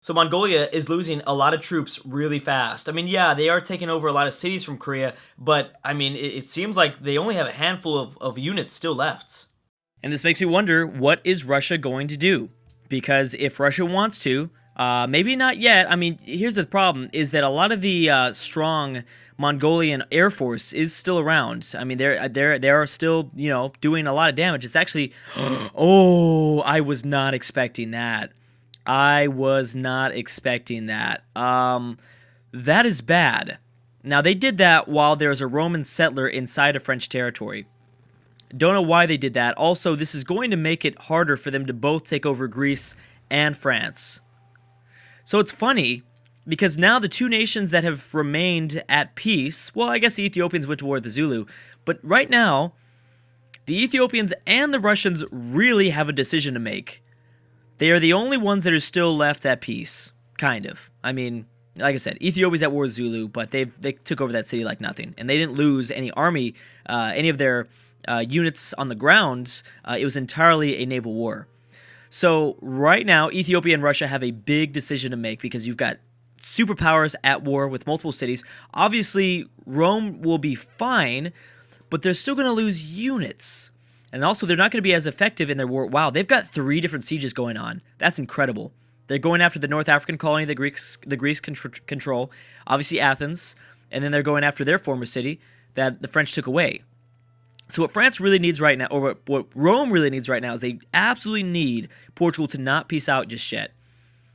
So Mongolia is losing a lot of troops really fast. I mean, yeah, they are taking over a lot of cities from Korea, but I mean, it seems like they only have a handful of units still left. And this makes me wonder, what is Russia going to do? Because if Russia wants to, maybe not yet. I mean, here's the problem: is that a lot of the strong Mongolian air force is still around. I mean, they're still doing a lot of damage. It's actually, oh, I was not expecting that. I was not expecting that. That is bad. Now they did that while there's a Roman settler inside of French territory. Don't know why they did that. Also, this is going to make it harder for them to both take over Greece and France. So it's funny because now the two nations that have remained at peace, well, I guess the Ethiopians went to war with the Zulu, but right now, the Ethiopians and the Russians really have a decision to make. They are the only ones that are still left at peace, kind of. I mean, like I said, Ethiopia's at war with Zulu, but they took over that city like nothing, and they didn't lose any army, any of their units on the ground. It was entirely a naval war. So right now, Ethiopia and Russia have a big decision to make because you've got superpowers at war with multiple cities. Obviously, Rome will be fine, but they're still going to lose units. And also, they're not going to be as effective in their war. Wow, they've got 3 different sieges going on. That's incredible. They're going after the North African colony the Greeks control, obviously Athens, and then they're going after their former city that the French took away. So what France really needs right now, or what Rome really needs right now, is they absolutely need Portugal to not peace out just yet.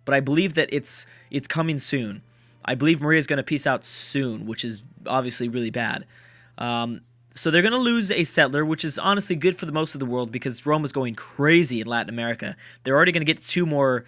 But I believe that it's coming soon. I believe Maria's going to peace out soon, which is obviously really bad. So they're going to lose a settler, which is honestly good for the most of the world because Rome is going crazy in Latin America. They're already going to get 2 more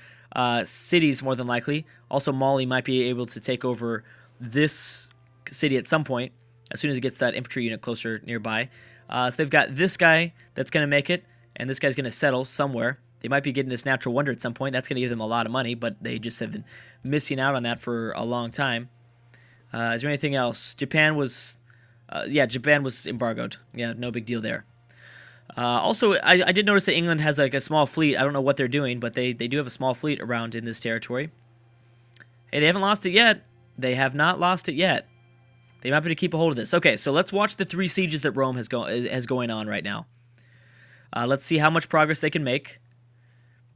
cities, more than likely. Also, Mali might be able to take over this city at some point, as soon as it gets that infantry unit closer nearby. So they've got this guy that's going to make it, and this guy's going to settle somewhere. They might be getting this natural wonder at some point. That's going to give them a lot of money, but they just have been missing out on that for a long time. Is there anything else? Japan was embargoed. Yeah, no big deal there. Also, I did notice that England has like a small fleet. I don't know what they're doing, but they do have a small fleet around in this territory. Hey, they haven't lost it yet. They have not lost it yet. They might be able to keep a hold of this. Okay, so let's watch the 3 sieges that Rome has going on right now. Let's see how much progress they can make.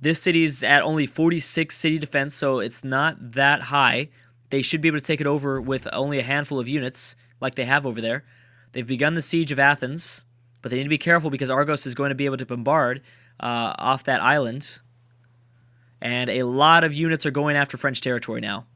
This city's at only 46 city defense, so it's not that high. They should be able to take it over with only a handful of units, like they have over there. They've begun the siege of Athens, but they need to be careful because Argos is going to be able to bombard off that island. And a lot of units are going after French territory now.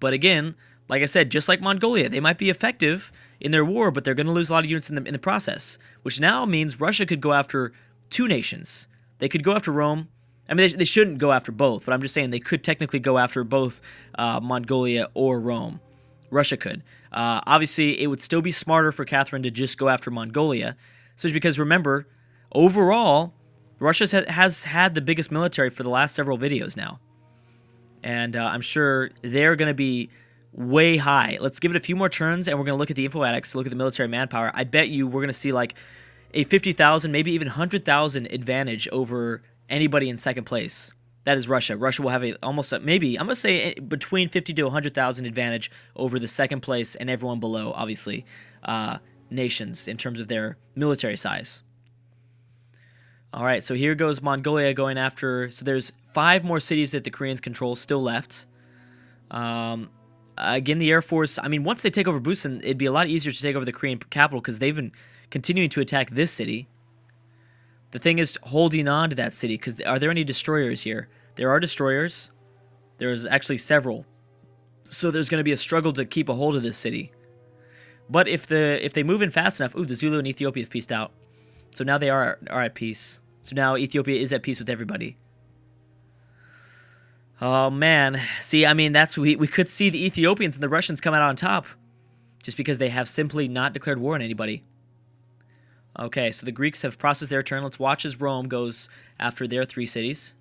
But again, like I said, just like Mongolia, they might be effective in their war, but they're going to lose a lot of units in the process, which now means Russia could go after 2 nations. They could go after Rome. I mean, they shouldn't go after both, but I'm just saying they could technically go after both Mongolia or Rome. Russia could. Obviously, it would still be smarter for Catherine to just go after Mongolia, especially because, remember, overall, Russia has had the biggest military for the last several videos now. And I'm sure they're going to be way high. Let's give it a few more turns, and we're going to look at the informatics, look at the military manpower. I bet you we're going to see like a 50,000, maybe even 100,000 advantage over anybody in second place. That is Russia. Russia will have maybe, I'm going to say between 50 to 100,000 advantage over the second place and everyone below, obviously, nations in terms of their military size. All right, so here goes Mongolia going after, so there's 5 more cities that the Koreans control still left. Again, the Air Force, I mean, once they take over Busan, it'd be a lot easier to take over the Korean capital because they've been continuing to attack this city. The thing is holding on to that city, because are there any destroyers here? There are destroyers. There's actually several. So there's going to be a struggle to keep a hold of this city. But if they move in fast enough, the Zulu and Ethiopia have peaced out. So now they are at peace. So now Ethiopia is at peace with everybody. Oh, man. See, I mean, we could see the Ethiopians and the Russians come out on top just because they have simply not declared war on anybody. Okay, so the Greeks have processed their turn. Let's watch as Rome goes after their 3 cities.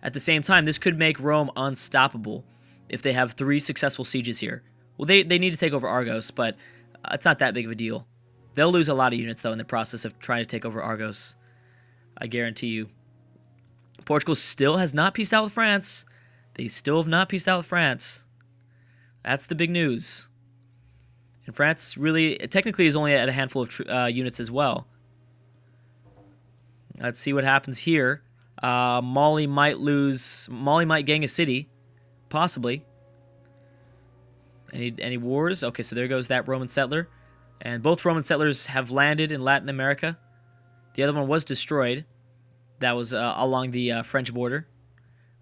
At the same time, this could make Rome unstoppable if they have 3 successful sieges here. Well, they need to take over Argos, but it's not that big of a deal. They'll lose a lot of units, though, in the process of trying to take over Argos. I guarantee you. Portugal still has not peaced out with France. They still have not peaced out with France. That's the big news. And France really, technically, is only at a handful of units as well. Let's see what happens here. Mali might gain a city, possibly. Any wars? Okay, so there goes that Roman settler. And both Roman settlers have landed in Latin America. The other one was destroyed. That was along the French border.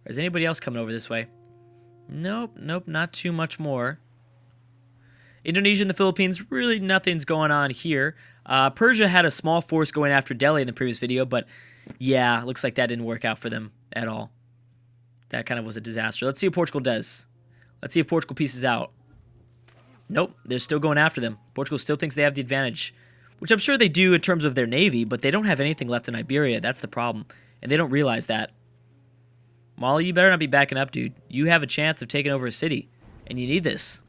Is anybody else coming over this way? Nope, not too much more. Indonesia and the Philippines, really nothing's going on here. Persia had a small force going after Delhi in the previous video, but yeah, looks like that didn't work out for them at all. That kind of was a disaster. Let's see what Portugal does. Let's see if Portugal pieces out. Nope, they're still going after them. Portugal still thinks they have the advantage, which I'm sure they do in terms of their navy, but they don't have anything left in Iberia. That's the problem, and they don't realize that. Mali, you better not be backing up, dude. You have a chance of taking over a city, and you need this.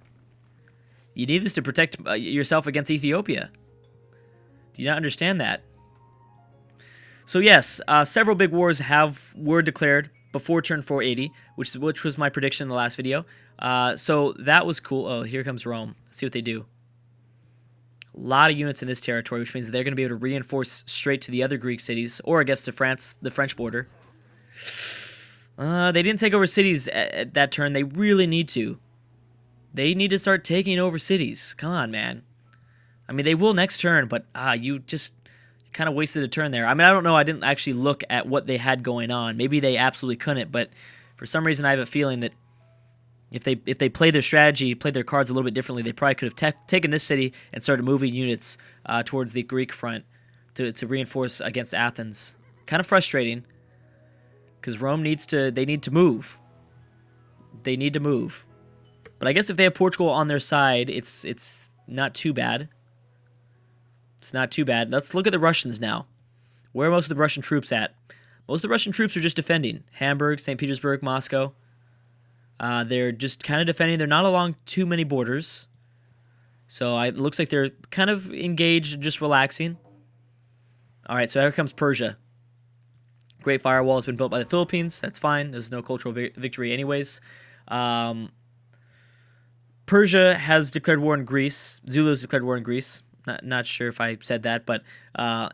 You need this to protect yourself against Ethiopia. Do you not understand that? So yes, several big wars were declared before turn 480, which was my prediction in the last video. So that was cool. Oh, here comes Rome. Let's see what they do. A lot of units in this territory, which means they're going to be able to reinforce straight to the other Greek cities, or I guess to France, the French border. They didn't take over cities at that turn. They really need to. They need to start taking over cities. Come on, man. I mean, they will next turn, but you just kind of wasted a turn there. I mean, I don't know. I didn't actually look at what they had going on. Maybe they absolutely couldn't, but for some reason I have a feeling that if they played their strategy, played their cards a little bit differently, they probably could have taken this city and started moving units towards the Greek front to reinforce against Athens. Kind of frustrating. Because Rome need to move. They need to move. But I guess if they have Portugal on their side, it's not too bad. It's not too bad. Let's look at the Russians now. Where are most of the Russian troops at? Most of the Russian troops are just defending. Hamburg, St. Petersburg, Moscow. They're just kind of defending. They're not along too many borders. So it looks like they're kind of engaged, just relaxing. All right, so here comes Persia. Great Firewall has been built by the Philippines. That's fine. There's no cultural victory anyways. Persia has declared war on Greece. Zulu has declared war on Greece. Not sure if I said that, but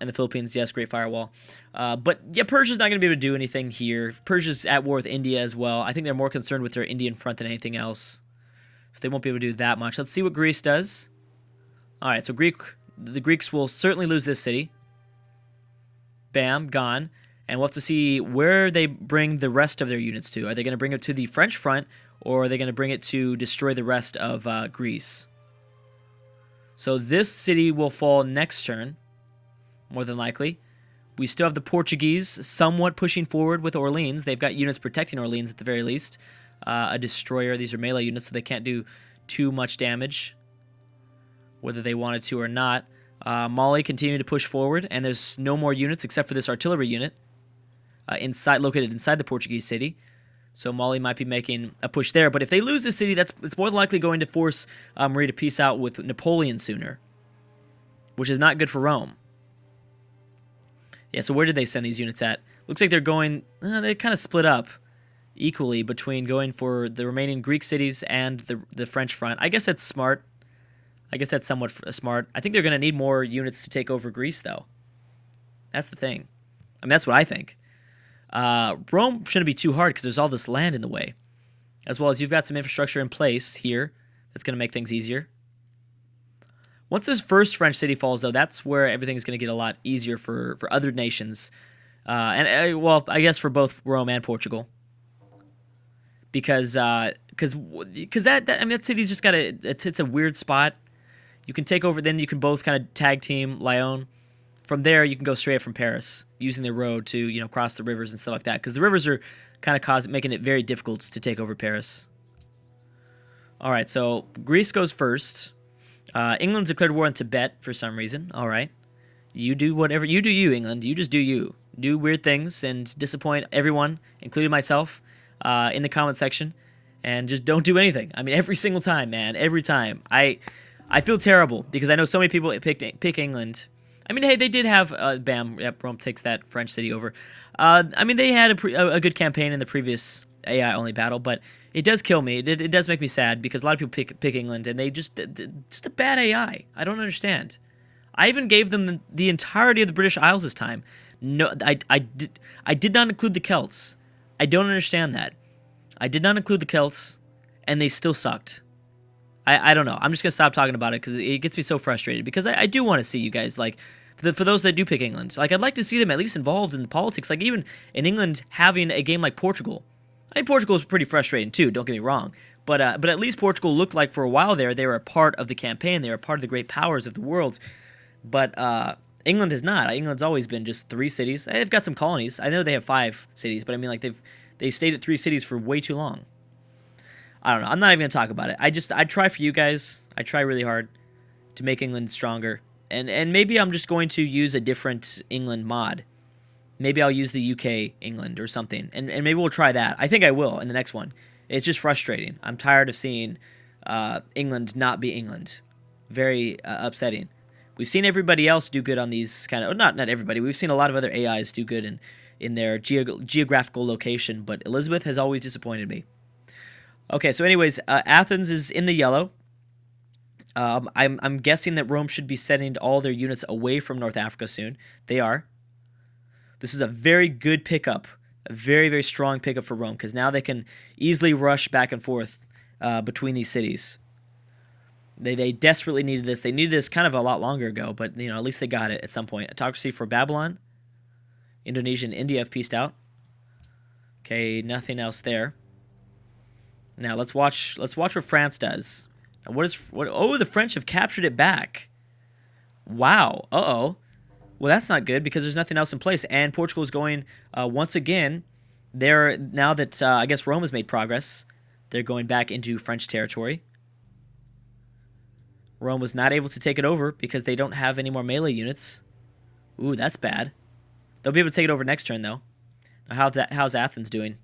in the Philippines, yes, Great Firewall. But yeah, Persia's not going to be able to do anything here. Persia's at war with India as well. I think they're more concerned with their Indian front than anything else. So they won't be able to do that much. Let's see what Greece does. All right, so the Greeks will certainly lose this city. Bam, gone. And we'll have to see where they bring the rest of their units to. Are they going to bring it to the French front, or are they going to bring it to destroy the rest of Greece? So this city will fall next turn, more than likely. We still have the Portuguese somewhat pushing forward with Orleans. They've got units protecting Orleans at the very least. A destroyer. These are melee units, so they can't do too much damage, whether they wanted to or not. Mali continue to push forward, and there's no more units except for this artillery unit. Located inside the Portuguese city. So Mali might be making a push there. But if they lose this city, it's more than likely going to force Marie to peace out with Napoleon sooner, which is not good for Rome. Yeah, so where did they send these units at? Looks like they're going... they kind of split up equally between going for the remaining Greek cities and the French front. I guess that's smart. I guess that's somewhat smart. I think they're going to need more units to take over Greece, though. That's the thing. I mean, that's what I think. Rome shouldn't be too hard because there's all this land in the way. As well as you've got some infrastructure in place here that's going to make things easier. Once this first French city falls, though, that's where everything's going to get a lot easier for other nations. Well, I guess for both Rome and Portugal. Because that I mean, that city's just got it's a weird spot. You can take over, then you can both kind of tag team Lyon. From there, you can go straight up from Paris, using the road to cross the rivers and stuff like that. Because the rivers are kind of making it very difficult to take over Paris. All right, so Greece goes first. England's declared war on Tibet for some reason. All right, you do whatever you do. You England, you just do you. Do weird things and disappoint everyone, including myself, in the comment section, and just don't do anything. I mean, every single time, man, every time. I feel terrible because I know so many people pick England. I mean, hey, they did have, bam, yep, Rome takes that French city over. I mean, they had a good campaign in the previous AI only battle, but it does kill me. It does make me sad because a lot of people pick England, and they just a bad AI. I don't understand. I even gave them the entirety of the British Isles this time. No, I did not include the Celts. I don't understand that. I did not include the Celts, and they still sucked. I don't know. I'm just going to stop talking about it because it gets me so frustrated. Because I do want to see you guys, like, for those that do pick England, like, I'd like to see them at least involved in politics. Like, even in England having a game like Portugal. I mean, Portugal is pretty frustrating too, don't get me wrong. But at least Portugal looked like for a while there, they were a part of the campaign. They were a part of the great powers of the world. But England has not. England's always been just 3 cities. They've got some colonies. I know they have 5 cities, but I mean, like, they stayed at 3 cities for way too long. I don't know. I'm not even going to talk about it. I try for you guys. I try really hard to make England stronger. And maybe I'm just going to use a different England mod. Maybe I'll use the UK England or something. And maybe we'll try that. I think I will in the next one. It's just frustrating. I'm tired of seeing England not be England. Very upsetting. We've seen everybody else do good on these kind of... Not everybody. We've seen a lot of other AIs do good in their geographical location. But Elizabeth has always disappointed me. Okay, so anyways, Athens is in the yellow. I'm guessing that Rome should be sending all their units away from North Africa soon. They are. This is a very good pickup. A very, very strong pickup for Rome, because now they can easily rush back and forth between these cities. They desperately needed this. They needed this kind of a lot longer ago, but at least they got it at some point. Autocracy for Babylon. Indonesia and India have peaced out. Okay, nothing else there. Now let's watch what France does. Now, oh, the French have captured it back. Wow. Uh-oh. Well, that's not good because there's nothing else in place. And Portugal is going, once again, now that I guess Rome has made progress, they're going back into French territory. Rome was not able to take it over because they don't have any more melee units. Ooh, that's bad. They'll be able to take it over next turn, though. Now, how's Athens doing?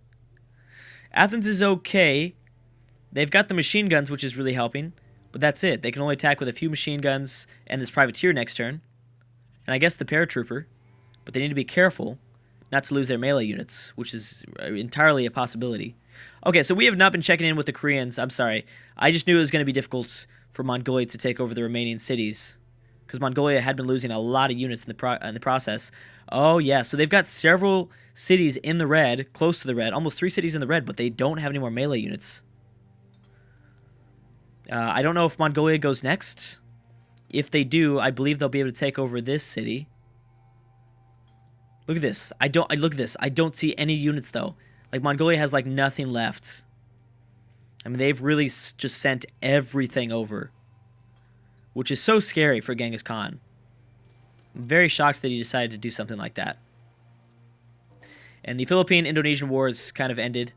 Athens is okay. They've got the machine guns, which is really helping. But that's it. They can only attack with a few machine guns and this privateer next turn. And I guess the paratrooper. But they need to be careful not to lose their melee units, which is entirely a possibility. Okay, so we have not been checking in with the Koreans. I'm sorry. I just knew it was going to be difficult for Mongolia to take over the remaining cities, because Mongolia had been losing a lot of units in the process. Oh, yeah, so they've got several cities in the red, close to the red, almost 3 cities in the red, but they don't have any more melee units. I don't know if Mongolia goes next. If they do, I believe they'll be able to take over this city. Look at this. Look at this. I don't see any units, though. Like, Mongolia has, like, nothing left. I mean, they've really just sent everything over, which is so scary for Genghis Khan. I'm very shocked that he decided to do something like that. And the Philippine-Indonesian Wars kind of ended.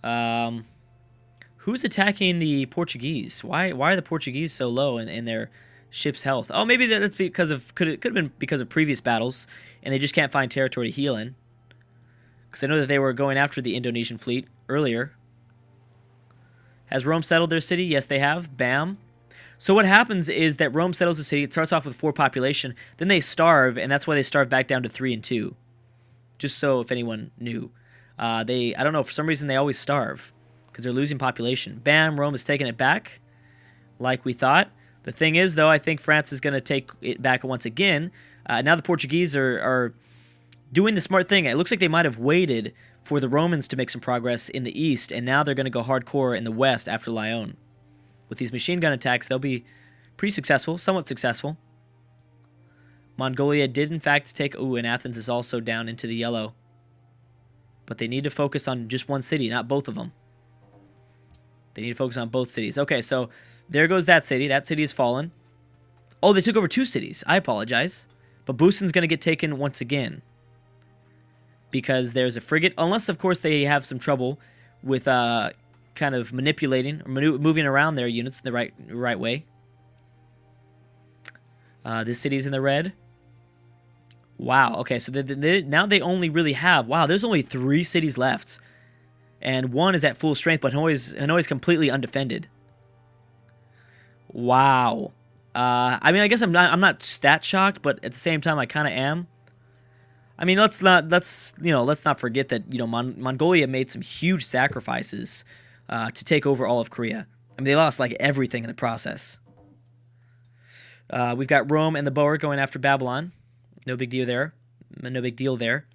Who's attacking the Portuguese? Why are the Portuguese so low in their ship's health? Oh, maybe that's because of could have been because of previous battles, and they just can't find territory to heal in. Because I know that they were going after the Indonesian fleet earlier. Has Rome settled their city? Yes, they have. Bam. So what happens is that Rome settles the city. It starts off with 4 population. Then they starve, and that's why they starve back down to 3 and 2. Just so if anyone knew. I don't know, for some reason they always starve. Because they're losing population. Bam, Rome is taking it back. Like we thought. The thing is, though, I think France is going to take it back once again. Now the Portuguese are doing the smart thing. It looks like they might have waited for the Romans to make some progress in the east, and now they're going to go hardcore in the west after Lyon. With these machine gun attacks, they'll be pretty successful, somewhat successful. Mongolia did, in fact, take... Ooh, and Athens is also down into the yellow. But they need to focus on just one city, not both of them. They need to focus on both cities. Okay, so there goes that city. That city has fallen. Oh, they took over 2 cities. I apologize. But Busan's going to get taken once again. Because there's a frigate. Unless, of course, they have some trouble with kind of manipulating or moving around their units in the right way. This city's in the red. Wow. Okay, so now they only really have... Wow, there's only 3 cities left. And 1 is at full strength, but Hanoi's completely undefended. Wow. I mean, I guess I'm not that shocked, but at the same time, I kind of am. I mean, let's not forget that Mongolia made some huge sacrifices to take over all of Korea. I mean, they lost like everything in the process. We've got Rome and the Boer going after Babylon. No big deal there. No big deal there.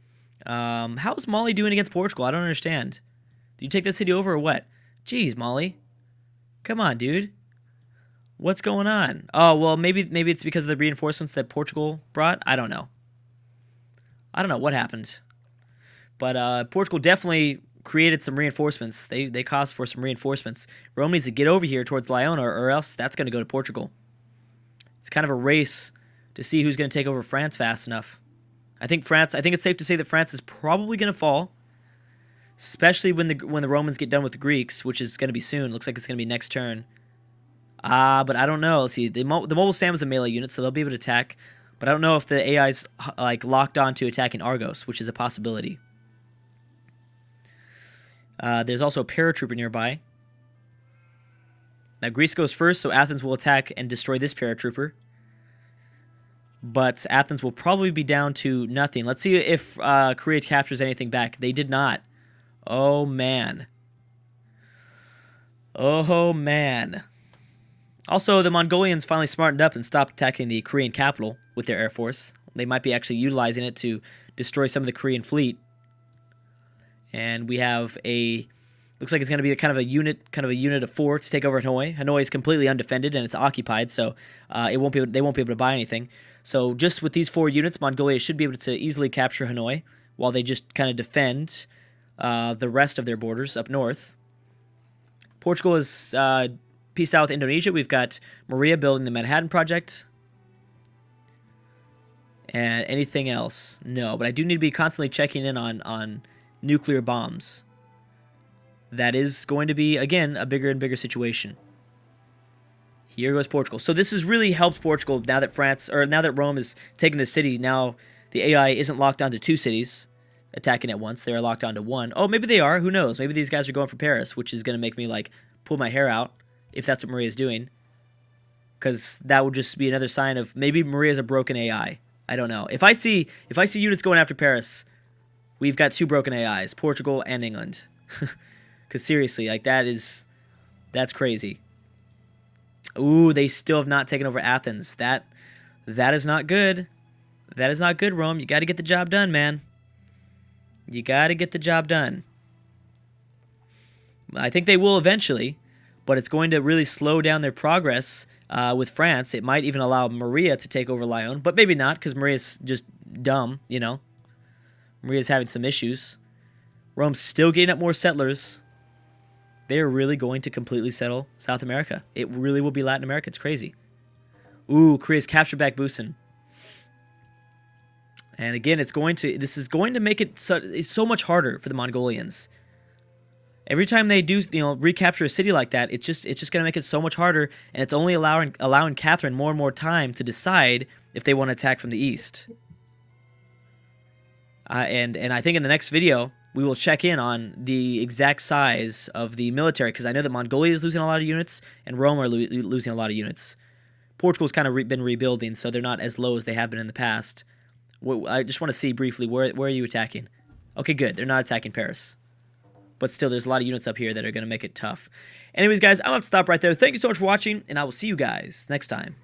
How's Mali doing against Portugal? I don't understand. Did you take this city over or what? Jeez, Mali. Come on, dude. What's going on? Oh, well, maybe it's because of the reinforcements that Portugal brought. I don't know. I don't know what happened. But Portugal definitely created some reinforcements. They caused for some reinforcements. Rome needs to get over here towards Lyon, or else that's going to go to Portugal. It's kind of a race to see who's going to take over France fast enough. I think it's safe to say that France is probably going to fall, especially when the Romans get done with the Greeks, which is going to be soon. Looks like it's going to be next turn. But I don't know. Let's see. The mobile SAM is a melee unit, so they'll be able to attack. But I don't know if the AI's like locked on to attacking Argos, which is a possibility. There's also a paratrooper nearby. Now Greece goes first, so Athens will attack and destroy this paratrooper. But Athens will probably be down to nothing. Let's see if Korea captures anything back. They did not. Oh, man. Oh, man. Also, the Mongolians finally smartened up and stopped attacking the Korean capital with their air force. They might be actually utilizing it to destroy some of the Korean fleet. And we have looks like it's going to be kind of a unit of 4 to take over Hanoi. Hanoi is completely undefended and it's occupied, so they won't be able to buy anything. So just with these 4 units, Mongolia should be able to easily capture Hanoi while they just kind of defend the rest of their borders up north. Portugal is peace out with Indonesia. We've got Maria building the Manhattan Project. And anything else? No, but I do need to be constantly checking in on nuclear bombs. That is going to be, again, a bigger and bigger situation. Here goes Portugal. So this has really helped Portugal now that Rome is taking the city. Now the AI isn't locked onto 2 cities attacking at once. They're locked onto 1. Oh, maybe they are. Who knows? Maybe these guys are going for Paris, which is going to make me like pull my hair out if that's what Maria's doing. Because that would just be another sign of maybe Maria's a broken AI. I don't know. If I see units going after Paris, we've got 2 broken AIs, Portugal and England. Because seriously, like that's crazy. Ooh, they still have not taken over Athens. That is not good. That is not good, Rome. You got to get the job done, man. You got to get the job done. I think they will eventually, but it's going to really slow down their progress with France. It might even allow Maria to take over Lyon, but maybe not because Maria's just dumb, Maria's having some issues. Rome's still getting up more settlers. They're really going to completely settle South America. It really will be Latin America. It's crazy. Ooh, Korea's captured back Busan. And again, this is going to make it so much harder for the Mongolians. Every time they do, recapture a city like that, it's just going to make it so much harder, and it's only allowing Catherine more and more time to decide if they want to attack from the east. And I think in the next video, we will check in on the exact size of the military, because I know that Mongolia is losing a lot of units, and Rome are losing a lot of units. Portugal's kind of been rebuilding, so they're not as low as they have been in the past. I just want to see briefly, where are you attacking? Okay, good. They're not attacking Paris. But still, there's a lot of units up here that are going to make it tough. Anyways, guys, I'm going to have to stop right there. Thank you so much for watching, and I will see you guys next time.